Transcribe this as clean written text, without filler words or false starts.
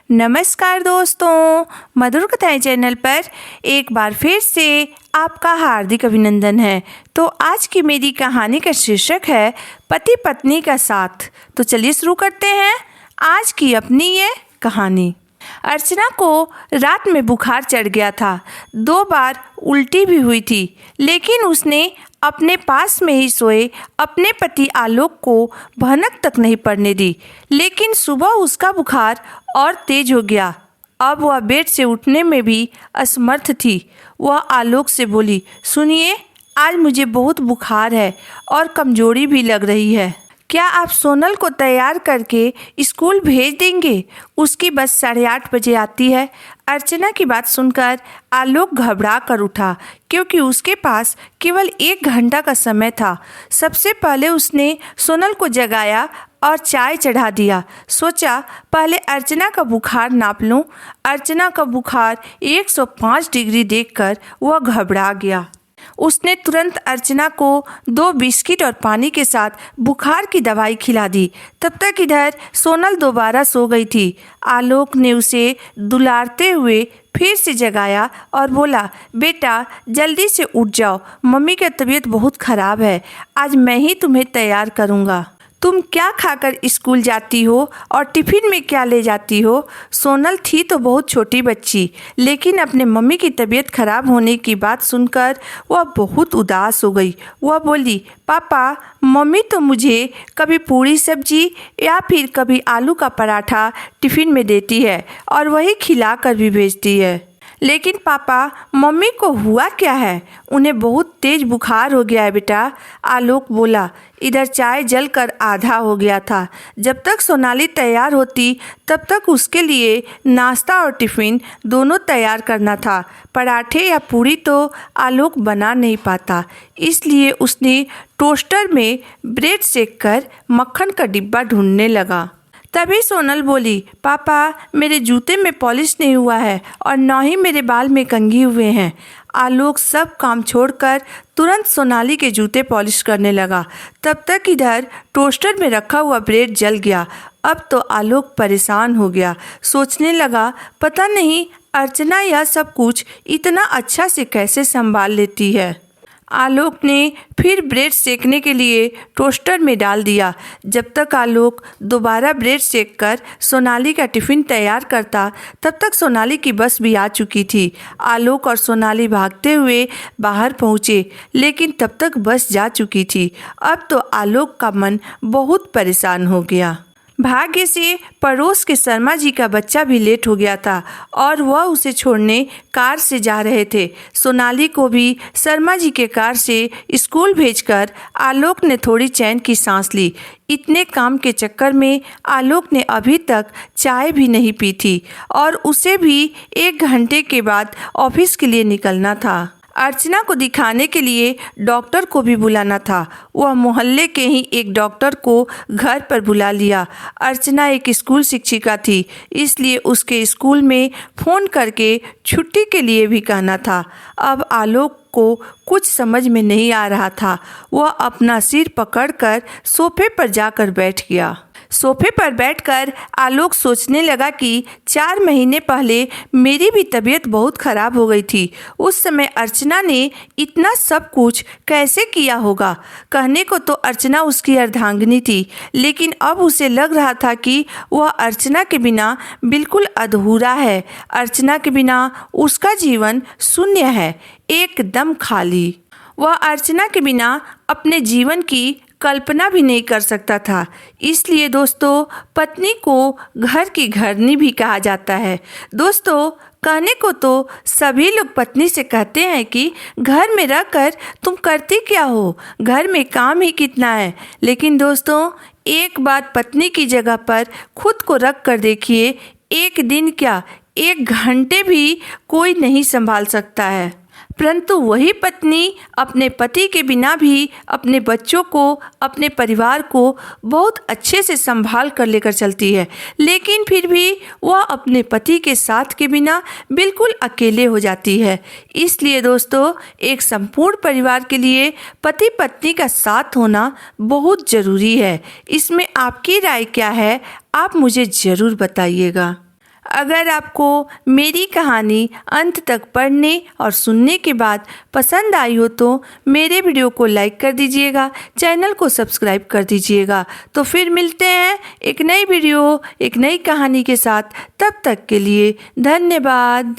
नमस्कार दोस्तों, मधुर कथाएं चैनल पर एक बार फिर से आपका हार्दिक अभिनंदन है। तो आज की मेरी कहानी का शीर्षक है पति पत्नी का साथ। तो चलिए शुरू करते हैं आज की अपनी ये कहानी। अर्चना को रात में बुखार चढ़ गया था। 2 बार उल्टी भी हुई थी, लेकिन उसने अपने पास में ही सोए अपने पति आलोक को भनक तक नहीं पड़ने दी। लेकिन सुबह उसका बुखार और तेज हो गया। अब वह बेड से उठने में भी असमर्थ थी। वह आलोक से बोली, सुनिए, आज मुझे बहुत बुखार है और कमजोरी भी लग रही है। क्या आप सोनल को तैयार करके स्कूल भेज देंगे? उसकी बस 8:30 बजे आती है। अर्चना की बात सुनकर आलोक घबरा कर उठा, क्योंकि उसके पास केवल 1 घंटा का समय था। सबसे पहले उसने सोनल को जगाया और चाय चढ़ा दिया। सोचा पहले अर्चना का बुखार नाप लूं। अर्चना का बुखार 105 डिग्री देखकर वह घबरा गया। उसने तुरंत अर्चना को 2 बिस्किट और पानी के साथ बुखार की दवाई खिला दी। तब तक इधर सोनल दोबारा सो गई थी। आलोक ने उसे दुलारते हुए फिर से जगाया और बोला, बेटा जल्दी से उठ जाओ, मम्मी की तबीयत बहुत ख़राब है। आज मैं ही तुम्हें तैयार करूँगा। तुम क्या खाकर स्कूल जाती हो और टिफ़िन में क्या ले जाती हो? सोनल थी तो बहुत छोटी बच्ची, लेकिन अपने मम्मी की तबीयत खराब होने की बात सुनकर वह बहुत उदास हो गई। वह बोली, पापा, मम्मी तो मुझे कभी पूरी सब्जी या फिर कभी आलू का पराठा टिफ़िन में देती है और वही खिला कर भी भेजती है। लेकिन पापा, मम्मी को हुआ क्या है? उन्हें बहुत तेज बुखार हो गया है बेटा। आलोक बोला। इधर चाय जलकर आधा हो गया था। जब तक सोनाली तैयार होती तब तक उसके लिए नाश्ता और टिफ़िन दोनों तैयार करना था। पराठे या पूरी तो आलोक बना नहीं पाता, इसलिए उसने टोस्टर में ब्रेड सेक कर मक्खन का डिब्बा ढूंढने लगा। तभी सोनल बोली, पापा, मेरे जूते में पॉलिश नहीं हुआ है और न ही मेरे बाल में कंघी हुए हैं। आलोक सब काम छोड़कर तुरंत सोनाली के जूते पॉलिश करने लगा। तब तक इधर टोस्टर में रखा हुआ ब्रेड जल गया। अब तो आलोक परेशान हो गया। सोचने लगा, पता नहीं अर्चना यह सब कुछ इतना अच्छा से कैसे संभाल लेती है। आलोक ने फिर ब्रेड सेकने के लिए टोस्टर में डाल दिया। जब तक आलोक दोबारा ब्रेड सेक कर सोनाली का टिफ़िन तैयार करता, तब तक सोनाली की बस भी आ चुकी थी। आलोक और सोनाली भागते हुए बाहर पहुँचे, लेकिन तब तक बस जा चुकी थी। अब तो आलोक का मन बहुत परेशान हो गया। भाग्य से पड़ोस के शर्मा जी का बच्चा भी लेट हो गया था और वह उसे छोड़ने कार से जा रहे थे। सोनाली को भी शर्मा जी के कार से स्कूल भेजकर आलोक ने थोड़ी चैन की सांस ली। इतने काम के चक्कर में आलोक ने अभी तक चाय भी नहीं पी थी और उसे भी 1 घंटे के बाद ऑफिस के लिए निकलना था। अर्चना को दिखाने के लिए डॉक्टर को भी बुलाना था। वह मोहल्ले के ही एक डॉक्टर को घर पर बुला लिया। अर्चना एक स्कूल शिक्षिका थी, इसलिए उसके स्कूल में फ़ोन करके छुट्टी के लिए भी कहना था। अब आलोक को कुछ समझ में नहीं आ रहा था। वह अपना सिर पकड़कर सोफे पर जाकर बैठ गया। सोफे पर बैठकर आलोक सोचने लगा कि 4 महीने पहले मेरी भी तबीयत बहुत ख़राब हो गई थी। उस समय अर्चना ने इतना सब कुछ कैसे किया होगा? कहने को तो अर्चना उसकी अर्धांगिनी थी, लेकिन अब उसे लग रहा था कि वह अर्चना के बिना बिल्कुल अधूरा है। अर्चना के बिना उसका जीवन शून्य है, एकदम खाली। वह अर्चना के बिना अपने जीवन की कल्पना भी नहीं कर सकता था। इसलिए दोस्तों, पत्नी को घर की घरनी भी कहा जाता है। दोस्तों, कहने को तो सभी लोग पत्नी से कहते हैं कि घर में रहकर तुम करती क्या हो, घर में काम ही कितना है। लेकिन दोस्तों, एक बात पत्नी की जगह पर खुद को रख कर देखिए, एक दिन क्या 1 घंटे भी कोई नहीं संभाल सकता है। परंतु वही पत्नी अपने पति के बिना भी अपने बच्चों को, अपने परिवार को बहुत अच्छे से संभाल कर लेकर चलती है। लेकिन फिर भी वह अपने पति के साथ के बिना बिल्कुल अकेले हो जाती है। इसलिए दोस्तों, एक संपूर्ण परिवार के लिए पति पत्नी का साथ होना बहुत ज़रूरी है। इसमें आपकी राय क्या है? आप मुझे ज़रूर बताइएगा। अगर आपको मेरी कहानी अंत तक पढ़ने और सुनने के बाद पसंद आई हो तो मेरे वीडियो को लाइक कर दीजिएगा, चैनल को सब्सक्राइब कर दीजिएगा। तो फिर मिलते हैं एक नई वीडियो, एक नई कहानी के साथ। तब तक के लिए धन्यवाद।